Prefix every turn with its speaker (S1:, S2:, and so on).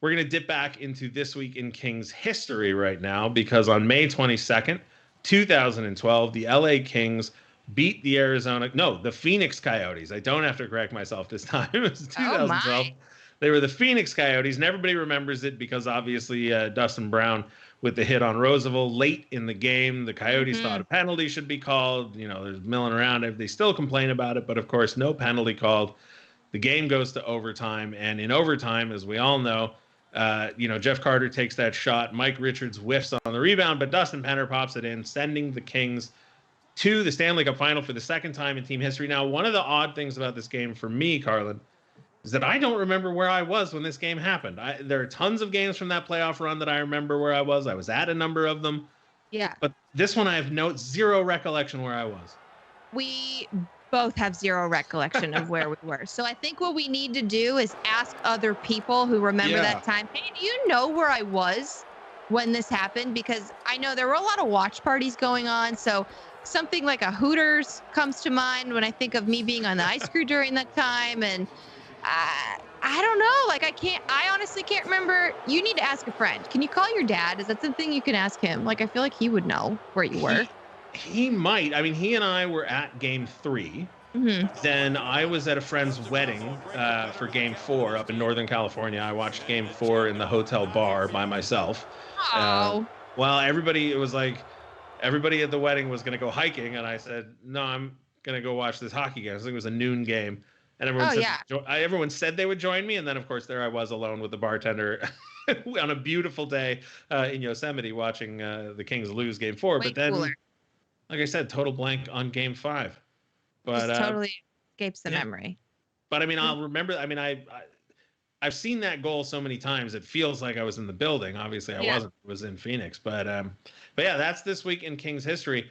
S1: we're going to dip back into this week in Kings history right now because on May 22nd, 2012, the LA Kings beat the Phoenix Coyotes. I don't have to correct myself this time. It was
S2: Oh my.
S1: 2012. They were the Phoenix Coyotes, and everybody remembers it because obviously Dustin Brown with the hit on Roosevelt late in the game. The Coyotes thought
S2: Mm-hmm.
S1: a penalty should be called. There's milling around. They still complain about it, but of course, no penalty called. The game goes to overtime, and in overtime, as we all know, Jeff Carter takes that shot. Mike Richards whiffs on the rebound, but Dustin Penner pops it in, sending the Kings to the Stanley Cup Final for the second time in team history. Now, one of the odd things about this game for me, Carrlyn, is that I don't remember where I was when this game happened. There are tons of games from that playoff run that I remember where I was. I was at a number of them.
S2: Yeah.
S1: But this one I have zero recollection where I was.
S2: We both have zero recollection of where we were. So I think what we need to do is ask other people who remember that time, hey, do you know where I was when this happened? Because I know there were a lot of watch parties going on. So something like a Hooters comes to mind when I think of me being on the ice crew during that time. And I don't know. Like, I honestly can't remember. You need to ask a friend. Can you call your dad? Is that something you can ask him? Like, I feel like he would know where you were.
S1: He might. I mean, he and I were at game 3.
S2: Mm-hmm.
S1: Then I was at a friend's wedding for game 4 up in Northern California. I watched game 4 in the hotel bar by myself.
S2: Oh.
S1: Well, everybody at the wedding was going to go hiking, and I said, no, I'm going to go watch this hockey game. I think it was a noon game. And everyone said they would join me. And then, of course, there I was alone with the bartender on a beautiful day in Yosemite watching the Kings lose game 4.
S2: Way
S1: but then,
S2: cooler.
S1: like I said, total blank on game 5. But
S2: just totally escapes the memory.
S1: But I mean, I'll remember. I mean, I've seen that goal so many times. It feels like I was in the building. Obviously, I wasn't. I was in Phoenix. But yeah, that's this week in Kings history.